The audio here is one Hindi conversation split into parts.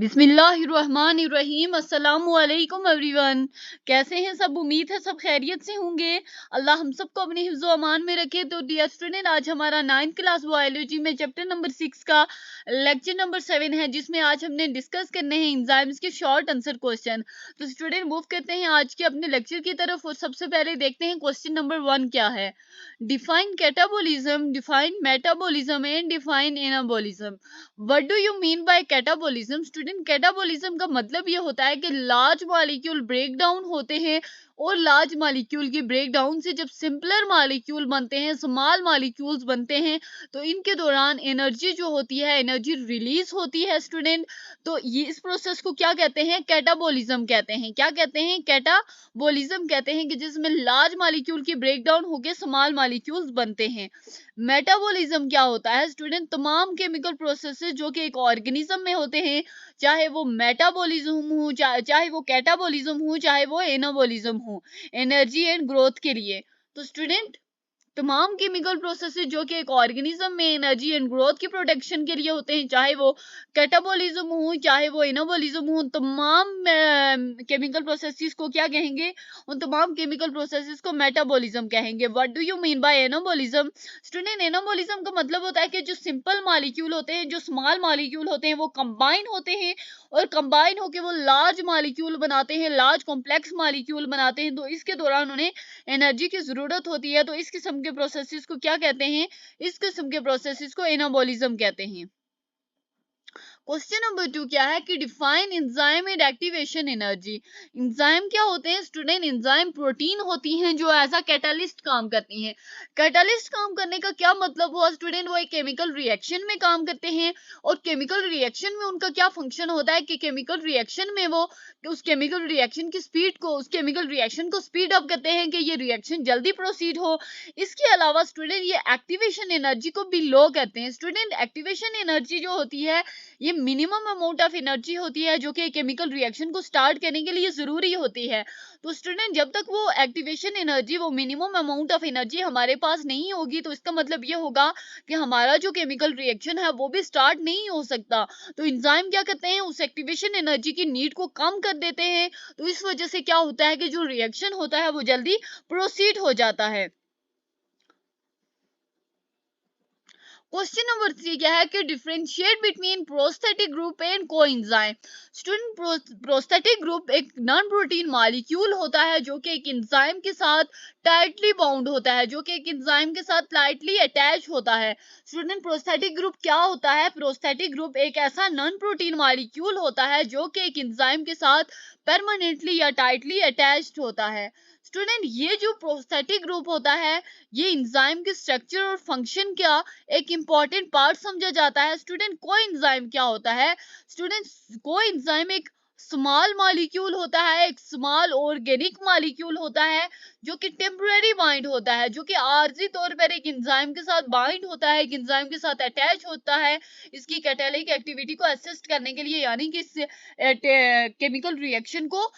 बिस्मिल्लाहिर्रहमानिर्रहीम। अस्सलामु अलैकुम एवरीवन। कैसे हैं सब? उम्मीद है सब खैरियत से होंगे। अल्लाह हम सबको अपने हिफ्ज़ो अमान में रखे। तो डियर स्टूडेंट, आज हमारा 9th क्लास बायोलॉजी में चैप्टर नंबर 6 का लेक्चर नंबर 7 है, जिसमें आज हमने डिस्कस करने हैं एंजाइम्स के शॉर्ट आंसर क्वेश्चन। तो स्टूडेंट मूव करते हैं आज के अपने लेक्चर की तरफ और सबसे पहले देखते हैं क्वेश्चन नंबर 1 क्या है। Define catabolism, define metabolism and define anabolism. What do you mean by catabolism? Student, catabolism का मतलब ये होता है कि लार्ज मॉलिक्यूल ब्रेक डाउन होते हैं और लार्ज मॉलिक्यूल की ब्रेक डाउन से जब सिंपलर मॉलिक्यूल बनते हैं, स्मॉल मॉलिक्यूल्स बनते हैं, तो इनके दौरान एनर्जी जो होती है, एनर्जी रिलीज होती है स्टूडेंट। तो ये इस प्रोसेस को क्या कहते हैं? कैटाबोलिज्म कहते हैं। क्या कहते हैं? कैटाबोलिज्म कहते हैं कि जिसमें लार्ज मॉलिक्यूल की ब्रेक डाउन होकर स्मॉल मॉलिक्यूल्स बनते हैं। मेटाबॉलिज्म क्या होता है स्टूडेंट? तमाम केमिकल प्रोसेसेस जो कि एक ऑर्गेनिज्म में होते हैं, चाहे वो मेटाबॉलिज्म हो, चाहे वो कैटाबॉलिज्म हो, चाहे वो एनाबॉलिज्म हो, एनर्जी एंड ग्रोथ के लिए। तो स्टूडेंट, तमाम केमिकल प्रोसेसेस जो कि एक ऑर्गेनिज्म में एनर्जी एंड ग्रोथ की प्रोटेक्शन के लिए होते हैं, चाहे वो कैटाबॉलिज्म हो, चाहे वो एनाबॉलिज्म हो, तमाम केमिकल प्रोसेसेस को क्या कहेंगे? उन तमाम केमिकल प्रोसेसेस को मेटाबॉलिज्म कहेंगे। What do you mean by anabolism? Student, anabolism का मतलब होता है कि जो सिंपल मॉलिक्यूल होते हैं, जो स्मॉल मॉलिक्यूल होते हैं, वो कंबाइन होते हैं और कंबाइन होकर वो लार्ज मॉलिक्यूल बनाते हैं, लार्ज कॉम्प्लेक्स मॉलिक्यूल बनाते हैं। तो इसके दौरान उन्हें एनर्जी की जरूरत होती है। तो इस किस्म के प्रोसेसेस को क्या कहते हैं? इस किस्म के प्रोसेसेस को एनाबॉलिज्म कहते हैं। क्वेश्चन नंबर 2 क्या है कि define enzyme and activation energy. Enzyme क्या होते हैं स्टूडेंट? एंजाइम प्रोटीन होती हैं जो एज अ कैटालिस्ट काम करती हैं। कैटालिस्ट काम करने का क्या मतलब हुआ स्टूडेंट? वो एक केमिकल रिएक्शन में काम करते हैं और केमिकल रिएक्शन में उनका क्या फंक्शन होता है कि केमिकल रिएक्शन में वो उस केमिकल रिएक्शन की स्पीड को, उस केमिकल रिएक्शन को स्पीड अप करते हैं कि ये रिएक्शन जल्दी प्रोसीड हो। इसके अलावा स्टूडेंट, ये एक्टिवेशन एनर्जी को भी लो करते हैं। स्टूडेंट, एक्टिवेशन एनर्जी जो होती है, ये मिनिमम अमाउंट ऑफ एनर्जी होती है जो कि केमिकल रिएक्शन को स्टार्ट करने के लिए जरूरी होती है। तो स्टूडेंट, जब तक वो एक्टिवेशन एनर्जी, वो मिनिमम अमाउंट ऑफ एनर्जी हमारे पास नहीं होगी, तो इसका मतलब ये होगा कि हमारा जो केमिकल रिएक्शन है वो भी स्टार्ट नहीं हो सकता। तो एंजाइम क्या करते हैं? उस एक्टिवेशन एनर्जी की नीड को कम कर देते हैं। तो इस वजह से क्या होता है कि जो रिएक्शन होता है वो जल्दी प्रोसीड हो जाता है। क्वेश्चन नंबर 3 क्या है कि differentiate between prosthetic group and coenzyme. Student, prosthetic group एक नॉन प्रोटीन मॉलिक्यूल होता है जो कि एक एंजाइम के साथ टाइटली बाउंड होता है, जो कि एक एंजाइम के साथ टाइटली अटैच होता है। स्टूडेंट, प्रोस्थेटिक ग्रुप क्या होता है? प्रोस्थेटिक ग्रुप एक ऐसा नॉन प्रोटीन मॉलिक्यूल होता है जो कि एक एंजाइम के साथ परमानेंटली या टाइटली अटैच्ड होता है। स्टूडेंट, ये जो प्रोस्थेटिक ग्रुप होता है, ये एंजाइम के स्ट्रक्चर और फंक्शन का एक इंपॉर्टेंट पार्ट समझा जाता है। स्टूडेंट, कोएंजाइम क्या होता है? स्टूडेंट, कोएंजाइम एक स्मॉल मॉलिक्यूल होता है, एक स्मॉल ऑर्गेनिक मॉलिक्यूल होता है जो कि टेम्पररी बाइंड होता है, जो कि आर्जी तौर पर एक एंजाइम के साथ बाइंड होता है, एक एंजाइम के साथ अटैच होता है इसकी कैटालिटिक एक्टिविटी को असिस्ट करने के लिए, यानी कि इस केमिकल रिएक्शन को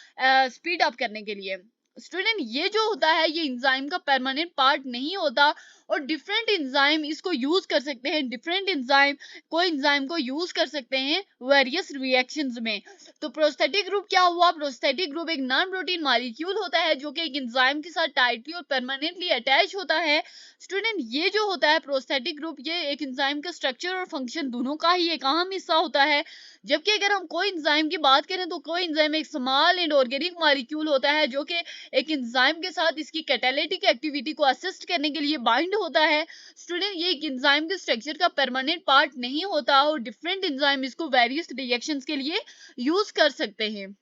स्पीड अप करने के लिए। स्टूडेंट, ये जो होता है ये एंजाइम का परमानेंट पार्ट नहीं होता और डिफरेंट एंजाइम इसको यूज कर सकते हैं। डिफरेंट एंजाइम कोई एंजाइम को यूज कर सकते हैं वेरियस रिएक्शंस में। तो प्रोस्थेटिक ग्रुप क्या हुआ? प्रोस्थेटिक ग्रुप एक नॉन प्रोटीन मॉलिक्यूल होता है जो कि एक एंजाइम के साथ टाइटली और परमानेंटली अटैच होता है। स्टूडेंट, ये जो होता है प्रोस्थेटिक ग्रुप, ये एक एंजाइम का स्ट्रक्चर और फंक्शन दोनों का ही एक अहम हिस्सा होता है। जबकि अगर हम कोई एंजाइम की बात करें तो कोई एंजाइम एक स्मॉल एंड ऑर्गेनिक मॉलिक्यूल होता है जो कि एक एंजाइम के साथ इसकी कैटालिटिक एक्टिविटी को असिस्ट करने के लिए बाइंड होता है। स्टूडेंट, ये एक एंजाइम के स्ट्रक्चर का परमानेंट पार्ट नहीं होता और डिफरेंट एंजाइम इसको वेरियस रिएक्शंस के लिए यूज कर सकते हैं।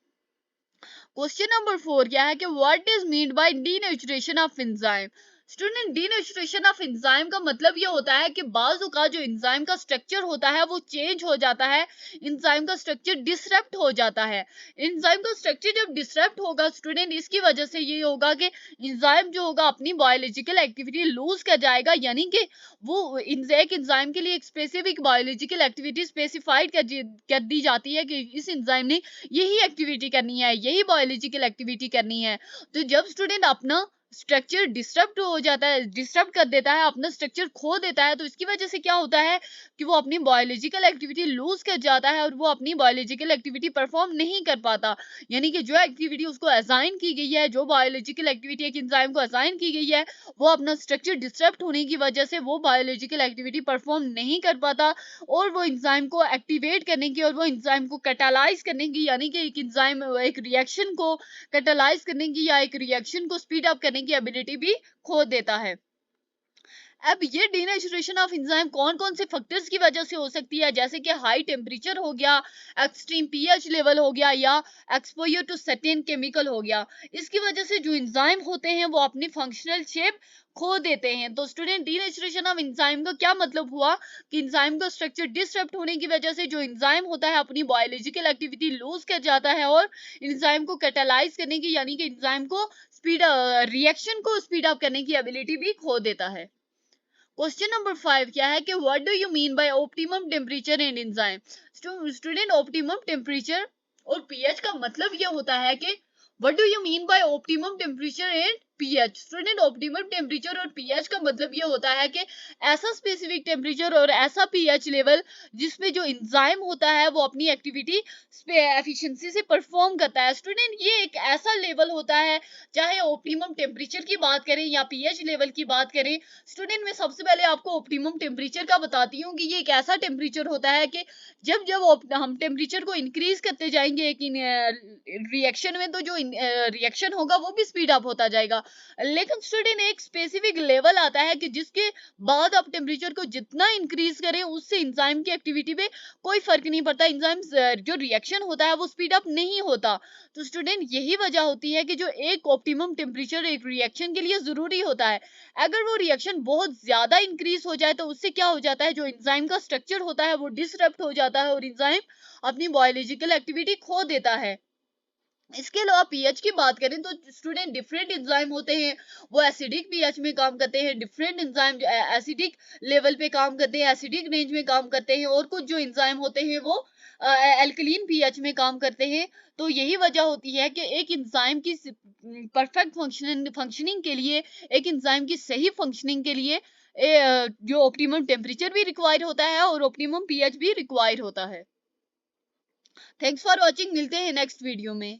क्वेश्चन नंबर 4 क्या है कि what is mean by denaturation of enzyme. Student, denaturation of enzyme का मतलब ये होता है कि बाजू का जो एंजाइम का स्ट्रक्चर होता है वो चेंज हो जाता है, एंजाइम का स्ट्रक्चर डिसरप्ट हो जाता है। एंजाइम का स्ट्रक्चर जब डिसरप्ट होगा स्टूडेंट, इसकी वजह से ये होगा कि एंजाइम जो होगा अपनी बायोलॉजिकल एक्टिविटी लूज कर जाएगा, यानी कि वो एक एंजाइम के लिए एक स्पेसिफिक बायोलॉजिकल एक्टिविटी स्पेसिफाइड कर दी जाती है कि इस एंजाइम ने यही एक्टिविटी करनी है, यही बायोलॉजिकल एक्टिविटी करनी है। तो जब स्टूडेंट अपना स्ट्रक्चर डिस्टर्ब हो जाता है, डिस्टर्ब कर देता है, अपना स्ट्रक्चर खो देता है, तो इसकी वजह से क्या होता है कि वो अपनी बायोलॉजिकल एक्टिविटी लूज कर जाता है और वो अपनी बायोलॉजिकल एक्टिविटी परफॉर्म नहीं कर पाता। यानी कि जो एक्टिविटी उसको असाइन की गई है, जो बायोलॉजिकल एक्टिविटी एक एंजाइम को असाइन की गई है, वो अपना स्ट्रक्चर डिस्टर्ब होने की वजह से वो बायोलॉजिकल एक्टिविटी परफॉर्म नहीं कर पाता और वो एंजाइम को एक्टिवेट करने की और वो एंजाइम को कैटालाइज करने की, यानी कि एक एंजाइम एक रिएक्शन को कैटालाइज करने की या एक रिएक्शन को स्पीड अप करने की एबिलिटी भी खो देता है। अब ये डीनेचुरेशन ऑफ एंजाइम कौन कौन से फैक्टर्स की वजह से हो सकती है, जैसे कि हाई टेम्परेचर हो गया, एक्सट्रीम पीएच लेवल हो गया या एक्सपोजर टू सर्टेन केमिकल हो गया। इसकी वजह से जो एंजाइम होते हैं वो अपनी फंक्शनल शेप खो देते हैं। तो स्टूडेंट, डीनेचुरेशन ऑफ एंजाइम का क्या मतलब हुआ कि एंजाइम का स्ट्रक्चर डिस्टर्ब होने की वजह से जो एंजाइम होता है अपनी बायोलॉजिकल एक्टिविटी लूज कर जाता है और एंजाइम को कैटालाइज करने की, यानी कि एंजाइम को स्पीड रिएक्शन को स्पीड अप करने की एबिलिटी भी खो देता है। क्वेश्चन नंबर 5 क्या है कि what do you mean by optimum temperature and enzyme. Student, optimum temperature और पीएच का मतलब ये होता है कि what do you mean by optimum temperature and pH. Student, optimum temperature और पीएच का मतलब ये होता है कि ऐसा स्पेसिफिक टेम्परेचर और ऐसा पीएच लेवल जिसमें जो एंजाइम होता है वो अपनी एक्टिविटी एफिशिएंसी से परफॉर्म करता है। स्टूडेंट, ये एक ऐसा लेवल होता है, चाहे ऑप्टिमम टेम्परेचर की बात करें या पीएच लेवल की बात करें। स्टूडेंट, मैं सबसे पहले आपको ऑप्टिमम टेम्परेचर का बताती हूँ कि ये एक ऐसा टेम्परेचर होता है कि जब जब हम टेम्परेचर को इंक्रीज करते जाएंगे एक रिएक्शन में, तो जो रिएक्शन होगा वो भी स्पीड अप होता जाएगा। लेकिन स्टूडेंट, एक स्पेसिफिक लेवल आता है कि जिसके बाद आप टेम्परेचर को जितना इंक्रीज करें उससे एंजाइम की एक्टिविटी पे कोई फर्क नहीं पड़ता, एंजाइम जो रिएक्शन होता है वो स्पीड अप नहीं होता। तो स्टूडेंट, यही वजह होती है कि जो एक ऑप्टिमम टेम्परेचर एक रिएक्शन के लिए जरूरी होता है, अगर वो रिएक्शन बहुत ज्यादा इंक्रीज हो जाए तो उससे क्या हो जाता है, जो एंजाइम का स्ट्रक्चर होता है वो डिसरप्ट हो जाता है और एंजाइम अपनी बायोलॉजिकल एक्टिविटी खो देता है। इसके अलावा पीएच की बात करें तो स्टूडेंट, डिफरेंट एंजाइम होते हैं, वो एसिडिक पीएच में काम करते हैं, डिफरेंट एंजाइम एसिडिक लेवल पे काम करते हैं, एसिडिक रेंज में काम करते हैं, और कुछ जो एंजाइम होते हैं वो एल्कलीन पीएच में काम करते हैं। तो यही वजह होती है कि एक एंजाइम की परफेक्ट फंक्शनिंग के लिए, एक एंजाइम की सही फंक्शनिंग के लिए जो ऑप्टिमम टेम्परेचर भी रिक्वायर होता है और ऑप्टिमम पीएच भी रिक्वायर होता है। थैंक्स फॉर वॉचिंग, मिलते हैं नेक्स्ट वीडियो में।